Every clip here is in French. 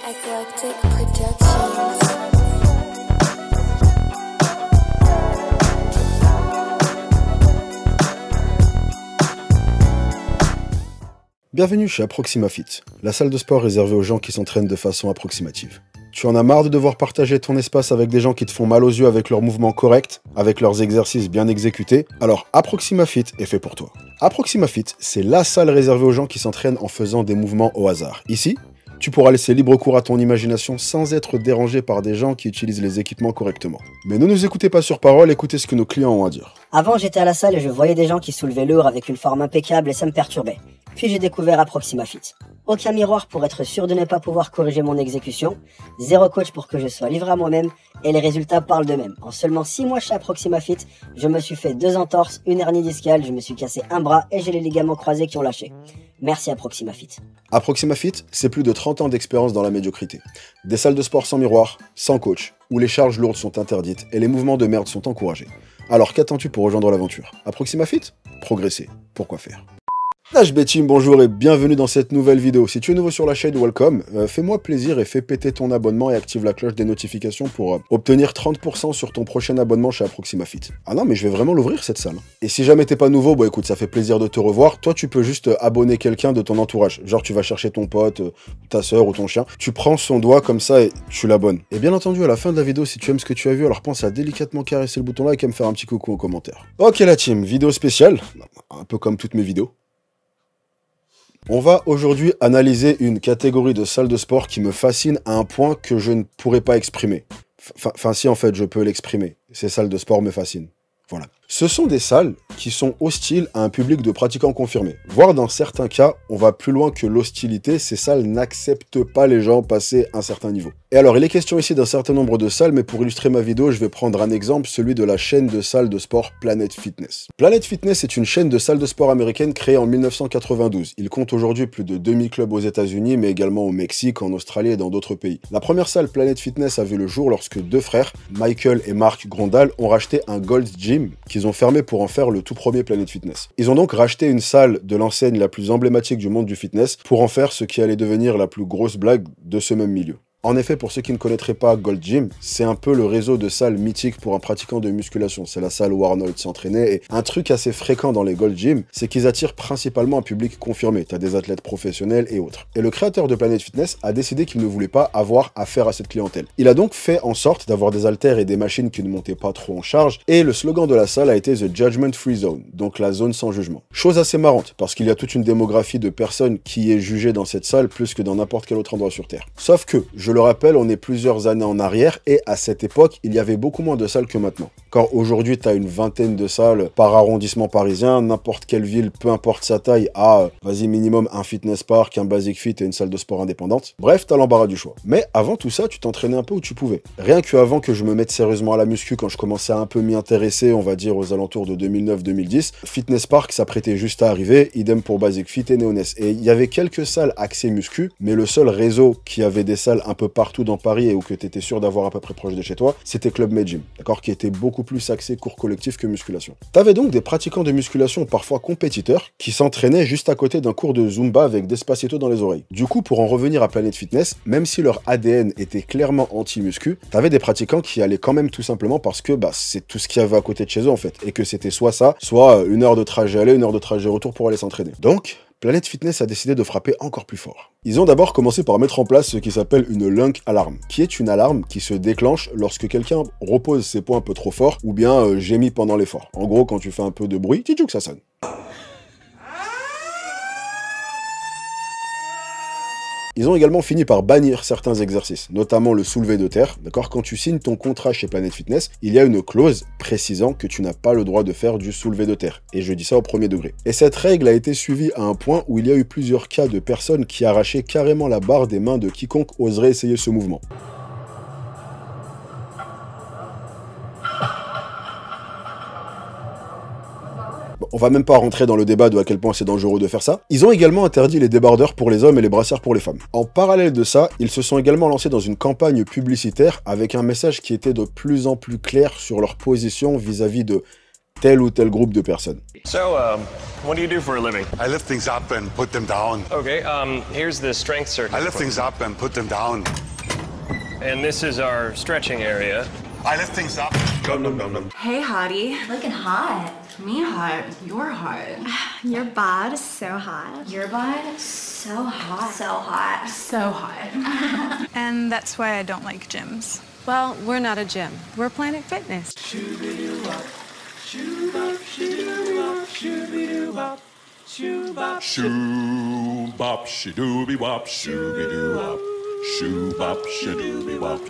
Eclectic Productions. Bienvenue chez ApproximaFit, la salle de sport réservée aux gens qui s'entraînent de façon approximative. Tu en as marre de devoir partager ton espace avec des gens qui te font mal aux yeux avec leurs mouvements corrects, avec leurs exercices bien exécutés? Alors ApproximaFit est fait pour toi. ApproximaFit, c'est la salle réservée aux gens qui s'entraînent en faisant des mouvements au hasard. Ici, tu pourras laisser libre cours à ton imagination sans être dérangé par des gens qui utilisent les équipements correctement. Mais ne nous écoutez pas sur parole, écoutez ce que nos clients ont à dire. Avant, j'étais à la salle et je voyais des gens qui soulevaient lourd avec une forme impeccable et ça me perturbait. Puis j'ai découvert ApproximaFit. Aucun miroir pour être sûr de ne pas pouvoir corriger mon exécution, zéro coach pour que je sois livré à moi-même, et les résultats parlent d'eux-mêmes. En seulement 6 mois chez ApproximaFit, je me suis fait 2 entorses, une hernie discale, je me suis cassé un bras et j'ai les ligaments croisés qui ont lâché. Merci ApproximaFit. ApproximaFit, c'est plus de 30 ans d'expérience dans la médiocrité. Des salles de sport sans miroir, sans coach, où les charges lourdes sont interdites et les mouvements de merde sont encouragés. Alors qu'attends-tu pour rejoindre l'aventure? ApproximaFit? Progresser. Pourquoi faire? HB Team, bonjour et bienvenue dans cette nouvelle vidéo. Si tu es nouveau sur la chaîne, welcome. Fais-moi plaisir et fais péter ton abonnement et active la cloche des notifications pour obtenir 30% sur ton prochain abonnement chez ApproximaFit. Ah non, mais je vais vraiment l'ouvrir cette salle. Et si jamais t'es pas nouveau, bon écoute, ça fait plaisir de te revoir. Toi, tu peux juste abonner quelqu'un de ton entourage. Genre, tu vas chercher ton pote, ta soeur ou ton chien. Tu prends son doigt comme ça et tu l'abonnes. Et bien entendu, à la fin de la vidéo, si tu aimes ce que tu as vu, alors pense à délicatement caresser le bouton like et me faire un petit coucou en commentaire. Ok la team, vidéo spéciale, un peu comme toutes mes vidéos. On va aujourd'hui analyser une catégorie de salles de sport qui me fascine à un point que je ne pourrais pas exprimer. Enfin si en fait je peux l'exprimer. Ces salles de sport me fascinent. Voilà. Ce sont des salles qui sont hostiles à un public de pratiquants confirmés. Voire dans certains cas, on va plus loin que l'hostilité, ces salles n'acceptent pas les gens passés un certain niveau. Et alors, il est question ici d'un certain nombre de salles, mais pour illustrer ma vidéo, je vais prendre un exemple, celui de la chaîne de salles de sport Planet Fitness. Planet Fitness est une chaîne de salles de sport américaine créée en 1992. Il compte aujourd'hui plus de 2000 clubs aux États-Unis, mais également au Mexique, en Australie et dans d'autres pays. La première salle Planet Fitness a vu le jour lorsque deux frères, Michael et Mark Grondal, ont racheté un Gold's Gym qu'ils ont fermé pour en faire le tout premier Planet Fitness. Ils ont donc racheté une salle de l'enseigne la plus emblématique du monde du fitness pour en faire ce qui allait devenir la plus grosse blague de ce même milieu. En effet, pour ceux qui ne connaîtraient pas Gold Gym, c'est un peu le réseau de salles mythiques pour un pratiquant de musculation. C'est la salle où Arnold s'entraînait et un truc assez fréquent dans les Gold Gym, c'est qu'ils attirent principalement un public confirmé. T'as des athlètes professionnels et autres. Et le créateur de Planet Fitness a décidé qu'il ne voulait pas avoir affaire à cette clientèle. Il a donc fait en sorte d'avoir des haltères et des machines qui ne montaient pas trop en charge et le slogan de la salle a été The Judgment Free Zone, donc la zone sans jugement. Chose assez marrante parce qu'il y a toute une démographie de personnes qui est jugée dans cette salle plus que dans n'importe quel autre endroit sur Terre. Sauf que, je le rappelle, on est plusieurs années en arrière et à cette époque, il y avait beaucoup moins de salles que maintenant. Car aujourd'hui, tu as une vingtaine de salles par arrondissement parisien, n'importe quelle ville, peu importe sa taille, a, vas-y, minimum un fitness park, un basic fit et une salle de sport indépendante. Bref, tu as l'embarras du choix. Mais avant tout ça, tu t'entraînais un peu où tu pouvais. Rien qu'avant que je me mette sérieusement à la muscu, quand je commençais à un peu m'y intéresser, on va dire aux alentours de 2009-2010, fitness park s'apprêtait juste à arriver, idem pour basic fit et néoness. Et il y avait quelques salles axées muscu, mais le seul réseau qui avait des salles un peu partout dans Paris et où que tu étais sûr d'avoir à peu près proche de chez toi, c'était Club Med Gym, d'accord, qui était beaucoup plus axé cours collectif que musculation. T'avais donc des pratiquants de musculation parfois compétiteurs qui s'entraînaient juste à côté d'un cours de Zumba avec Despacito dans les oreilles. Du coup, pour en revenir à Planet Fitness, même si leur ADN était clairement anti-muscu, t'avais des pratiquants qui allaient quand même tout simplement parce que c'est tout ce qu'il y avait à côté de chez eux en fait, et que c'était soit ça, soit 1 heure de trajet aller, 1 heure de trajet retour pour aller s'entraîner. Donc, Planet Fitness a décidé de frapper encore plus fort. Ils ont d'abord commencé par mettre en place ce qui s'appelle une lunk alarme, qui est une alarme qui se déclenche lorsque quelqu'un repose ses poids un peu trop fort ou bien gémit pendant l'effort. En gros, quand tu fais un peu de bruit, que ça sonne. Ils ont également fini par bannir certains exercices, notamment le soulevé de terre. D'accord, quand tu signes ton contrat chez Planet Fitness, il y a une clause précisant que tu n'as pas le droit de faire du soulevé de terre. Et je dis ça au premier degré. Et cette règle a été suivie à un point où il y a eu plusieurs cas de personnes qui arrachaient carrément la barre des mains de quiconque oserait essayer ce mouvement. Bon, on va même pas rentrer dans le débat de à quel point c'est dangereux de faire ça. Ils ont également interdit les débardeurs pour les hommes et les brassières pour les femmes. En parallèle de ça, ils se sont également lancés dans une campagne publicitaire avec un message qui était de plus en plus clair sur leur position vis-à-vis de tel ou tel groupe de personnes. So, what do you do for a living? I lift things up and put them down. Okay, here's the strength circuit. I lift things up and put them down. And this is our stretching area. I lift things up. Hey, hottie. Looking hot. Me hot. You're hot. Your bod is so hot. Your bod? So hot. So hot. So hot. And that's why I don't like gyms. Well, we're not a gym. We're Planet Fitness. Shoo-bop, shadooby-wop, shooby-doo-wop. Shoo-bop, shadooby-wop.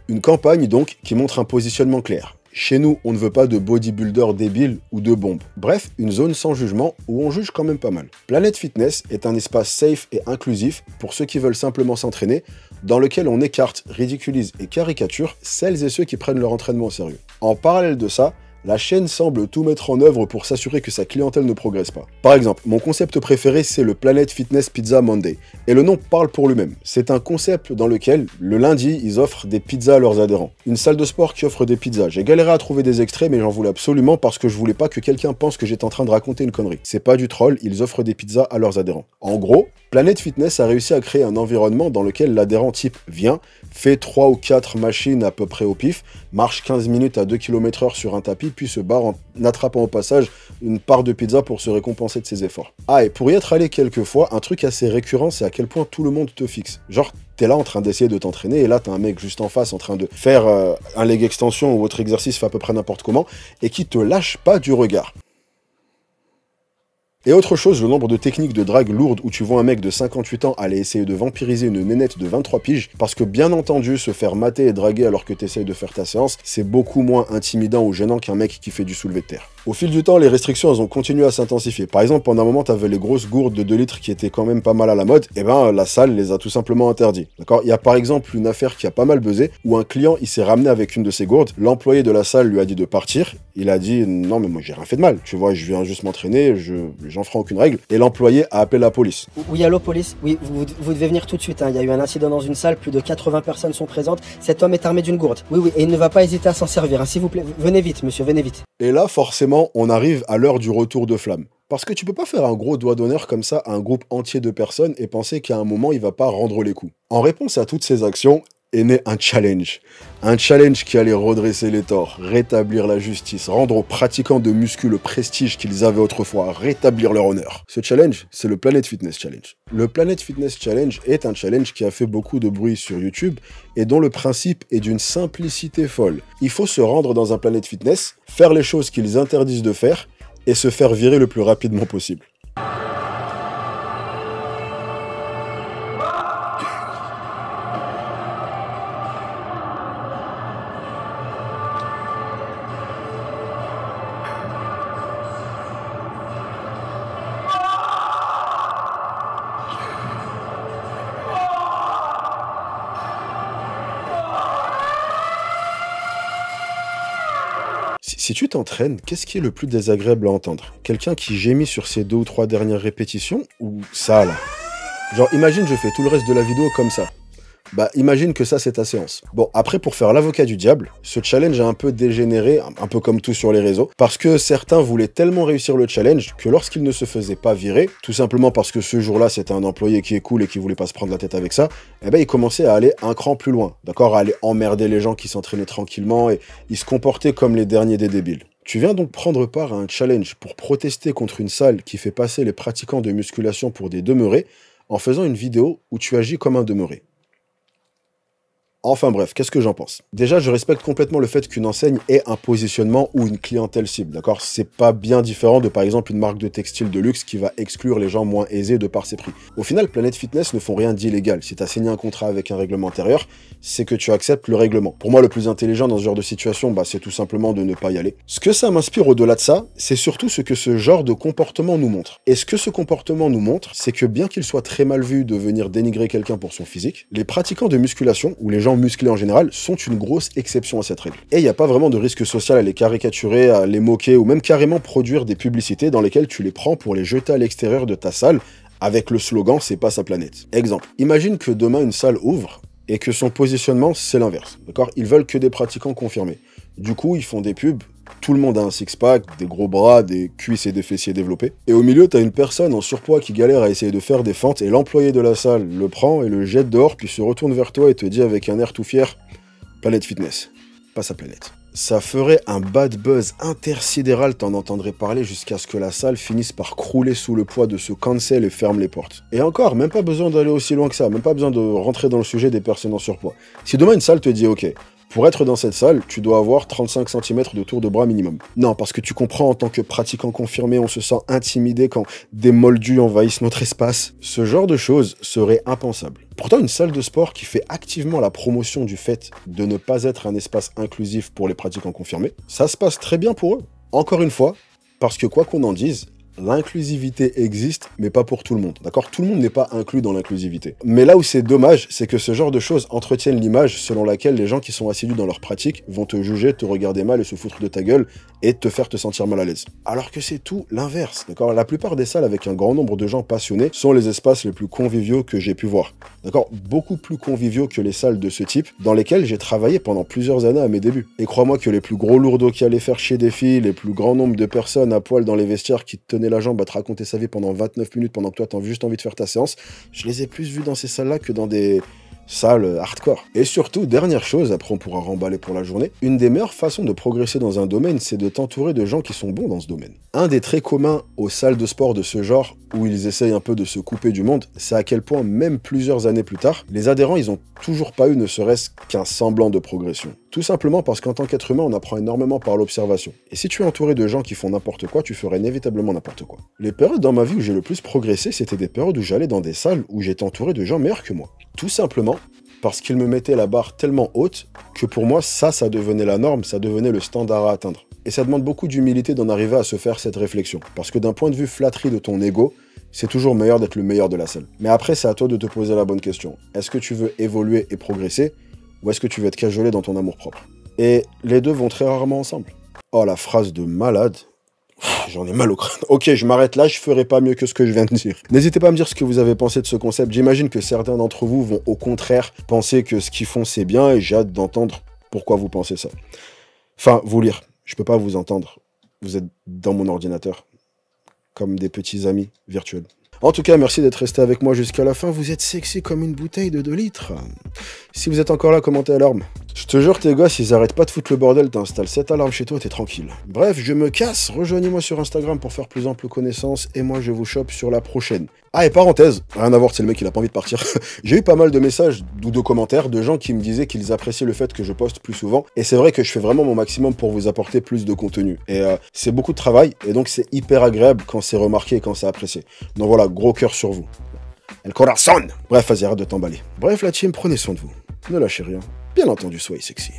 Une campagne donc qui montre un positionnement clair. Chez nous, on ne veut pas de bodybuilder débiles ou de bombes. Bref, une zone sans jugement où on juge quand même pas mal. Planet Fitness est un espace safe et inclusif pour ceux qui veulent simplement s'entraîner, dans lequel on écarte, ridiculise et caricature celles et ceux qui prennent leur entraînement au sérieux. En parallèle de ça, la chaîne semble tout mettre en œuvre pour s'assurer que sa clientèle ne progresse pas. Par exemple, mon concept préféré, c'est le Planet Fitness Pizza Monday. Et le nom parle pour lui-même. C'est un concept dans lequel, le lundi, ils offrent des pizzas à leurs adhérents. Une salle de sport qui offre des pizzas. J'ai galéré à trouver des extraits, mais j'en voulais absolument parce que je voulais pas que quelqu'un pense que j'étais en train de raconter une connerie. C'est pas du troll, ils offrent des pizzas à leurs adhérents. En gros, Planet Fitness a réussi à créer un environnement dans lequel l'adhérent type vient, fait 3 ou 4 machines à peu près au pif, marche 15 minutes à 2 km/h sur un tapis, puis se barre en attrapant au passage une part de pizza pour se récompenser de ses efforts. Ah, et pour y être allé quelques fois, un truc assez récurrent, c'est à quel point tout le monde te fixe. Genre, t'es là en train d'essayer de t'entraîner, et là t'as un mec juste en face en train de faire un leg extension ou autre exercice fait à peu près n'importe comment, et qui te lâche pas du regard. Et autre chose, le nombre de techniques de drague lourdes où tu vois un mec de 58 ans aller essayer de vampiriser une nénette de 23 piges, parce que bien entendu, se faire mater et draguer alors que t'essayes de faire ta séance, c'est beaucoup moins intimidant ou gênant qu'un mec qui fait du soulevé de terre. Au fil du temps, les restrictions elles ont continué à s'intensifier. Par exemple, pendant un moment, t'avais les grosses gourdes de 2 litres qui étaient quand même pas mal à la mode, et ben la salle les a tout simplement interdits. D'accord ? Il y a par exemple une affaire qui a pas mal buzzé, où un client il s'est ramené avec une de ses gourdes, l'employé de la salle lui a dit de partir, il a dit non mais moi j'ai rien fait de mal, tu vois, je viens juste m'entraîner, j'en ferai aucune règle, et l'employé a appelé la police. Oui, allô, police. Oui, vous devez venir tout de suite, hein. Il y a eu un incident dans une salle, plus de 80 personnes sont présentes. Cet homme est armé d'une gourde. Oui, et il ne va pas hésiter à s'en servir, hein. S'il vous plaît, venez vite, monsieur, venez vite. Et là, forcément, on arrive à l'heure du retour de flamme. Parce que tu peux pas faire un gros doigt d'honneur comme ça à un groupe entier de personnes et penser qu'à un moment, il va pas rendre les coups. En réponse à toutes ces actions, est né un challenge. Un challenge qui allait redresser les torts, rétablir la justice, rendre aux pratiquants de muscu le prestige qu'ils avaient autrefois, rétablir leur honneur. Ce challenge, c'est le Planet Fitness Challenge. Le Planet Fitness Challenge est un challenge qui a fait beaucoup de bruit sur YouTube et dont le principe est d'une simplicité folle. Il faut se rendre dans un Planet Fitness, faire les choses qu'ils interdisent de faire et se faire virer le plus rapidement possible. Si tu t'entraînes, qu'est-ce qui est le plus désagréable à entendre? Quelqu'un qui gémit sur ses 2 ou 3 dernières répétitions ou ça là? Genre imagine je fais tout le reste de la vidéo comme ça. Bah imagine que ça c'est ta séance. Bon après pour faire l'avocat du diable, ce challenge a un peu dégénéré, un peu comme tout sur les réseaux, parce que certains voulaient tellement réussir le challenge que lorsqu'ils ne se faisaient pas virer, tout simplement parce que ce jour-là c'était un employé qui est cool et qui voulait pas se prendre la tête avec ça, eh ben ils commençaient à aller un cran plus loin, d'accord, à aller emmerder les gens qui s'entraînaient tranquillement et ils se comportaient comme les derniers des débiles. Tu viens donc prendre part à un challenge pour protester contre une salle qui fait passer les pratiquants de musculation pour des demeurés en faisant une vidéo où tu agis comme un demeuré. Enfin bref, qu'est-ce que j'en pense? Déjà, je respecte complètement le fait qu'une enseigne ait un positionnement ou une clientèle cible, d'accord? C'est pas bien différent de par exemple une marque de textile de luxe qui va exclure les gens moins aisés de par ses prix. Au final, Planet Fitness ne font rien d'illégal. Si tu as signé un contrat avec un règlement intérieur, c'est que tu acceptes le règlement. Pour moi, le plus intelligent dans ce genre de situation, c'est tout simplement de ne pas y aller. Ce que ça m'inspire au-delà de ça, c'est surtout ce que ce genre de comportement nous montre. Et ce que ce comportement nous montre, c'est que bien qu'il soit très mal vu de venir dénigrer quelqu'un pour son physique, les pratiquants de musculation, ou les gens musclés en général, sont une grosse exception à cette règle. Et il n'y a pas vraiment de risque social à les caricaturer, à les moquer, ou même carrément produire des publicités dans lesquelles tu les prends pour les jeter à l'extérieur de ta salle, avec le slogan « c'est pas sa planète ». Exemple, imagine que demain une salle ouvre, et que son positionnement, c'est l'inverse, d'accord? Ils veulent que des pratiquants confirmés. Du coup, ils font des pubs, tout le monde a un six-pack, des gros bras, des cuisses et des fessiers développés. Et au milieu, t'as une personne en surpoids qui galère à essayer de faire des fentes, et l'employé de la salle le prend et le jette dehors, puis se retourne vers toi et te dit avec un air tout fier, « Planète Fitness, pas sa planète ». Ça ferait un bad buzz intersidéral, t'en entendrais parler jusqu'à ce que la salle finisse par crouler sous le poids de ce cancel et ferme les portes. Et encore, même pas besoin d'aller aussi loin que ça, même pas besoin de rentrer dans le sujet des personnes en surpoids. Si demain une salle te dit « Ok, pour être dans cette salle, tu dois avoir 35 cm de tour de bras minimum. » Non, parce que tu comprends, en tant que pratiquant confirmé, on se sent intimidé quand des moldus envahissent notre espace. Ce genre de choses serait impensable. Pourtant, une salle de sport qui fait activement la promotion du fait de ne pas être un espace inclusif pour les pratiquants confirmés, ça se passe très bien pour eux. Encore une fois, parce que quoi qu'on en dise, l'inclusivité existe, mais pas pour tout le monde. D'accord? Tout le monde n'est pas inclus dans l'inclusivité. Mais là où c'est dommage, c'est que ce genre de choses entretiennent l'image selon laquelle les gens qui sont assidus dans leur pratique vont te juger, te regarder mal et se foutre de ta gueule et te faire te sentir mal à l'aise. Alors que c'est tout l'inverse. D'accord? La plupart des salles avec un grand nombre de gens passionnés sont les espaces les plus conviviaux que j'ai pu voir. D'accord? Beaucoup plus conviviaux que les salles de ce type dans lesquelles j'ai travaillé pendant plusieurs années à mes débuts. Et crois-moi que les plus gros lourdeaux qui allaient faire chier des filles, les plus grands nombres de personnes à poil dans les vestiaires qui te tenaient la jambe à te raconter sa vie pendant 29 minutes pendant que toi t'as juste envie de faire ta séance, je les ai plus vus dans ces salles-là que dans des salles hardcore. Et surtout, dernière chose, après on pourra remballer pour la journée, une des meilleures façons de progresser dans un domaine, c'est de t'entourer de gens qui sont bons dans ce domaine. Un des traits communs aux salles de sport de ce genre, où ils essayent un peu de se couper du monde, c'est à quel point, même plusieurs années plus tard, les adhérents, ils ont toujours pas eu ne serait-ce qu'un semblant de progression. Tout simplement parce qu'en tant qu'être humain, on apprend énormément par l'observation. Et si tu es entouré de gens qui font n'importe quoi, tu ferais inévitablement n'importe quoi. Les périodes dans ma vie où j'ai le plus progressé, c'était des périodes où j'allais dans des salles où j'étais entouré de gens meilleurs que moi. Tout simplement parce qu'ils me mettaient la barre tellement haute que pour moi, ça devenait la norme, ça devenait le standard à atteindre. Et ça demande beaucoup d'humilité d'en arriver à se faire cette réflexion. Parce que d'un point de vue flatterie de ton ego, c'est toujours meilleur d'être le meilleur de la salle. Mais après, c'est à toi de te poser la bonne question. Est-ce que tu veux évoluer et progresser, ou est-ce que tu veux être cajolé dans ton amour-propre? Et les deux vont très rarement ensemble. Oh, la phrase de malade. J'en ai mal au crâne. Ok, je m'arrête là, je ferai pas mieux que ce que je viens de dire. N'hésitez pas à me dire ce que vous avez pensé de ce concept. J'imagine que certains d'entre vous vont au contraire penser que ce qu'ils font c'est bien et j'ai hâte d'entendre pourquoi vous pensez ça. Enfin, vous lire. Je peux pas vous entendre. Vous êtes dans mon ordinateur. Comme des petits amis virtuels. En tout cas, merci d'être resté avec moi jusqu'à la fin. Vous êtes sexy comme une bouteille de 2 litres. Si vous êtes encore là, commentez l'alarme. Je te jure, tes gosses, ils arrêtent pas de foutre le bordel. T'installes cette alarme chez toi, t'es tranquille. Bref, je me casse. Rejoignez-moi sur Instagram pour faire plus ample connaissance. Et moi, je vous chope sur la prochaine. Ah, et parenthèse, rien à voir, c'est le mec, il a pas envie de partir. J'ai eu pas mal de messages ou de commentaires de gens qui me disaient qu'ils appréciaient le fait que je poste plus souvent. Et c'est vrai que je fais vraiment mon maximum pour vous apporter plus de contenu. Et c'est beaucoup de travail. Et donc, c'est hyper agréable quand c'est remarqué et quand c'est apprécié. Donc voilà, gros cœur sur vous. El corazón. Bref, vas-y, arrête de t'emballer. Bref, la team, prenez soin de vous. Ne lâchez rien. Bien entendu, soyez sexy.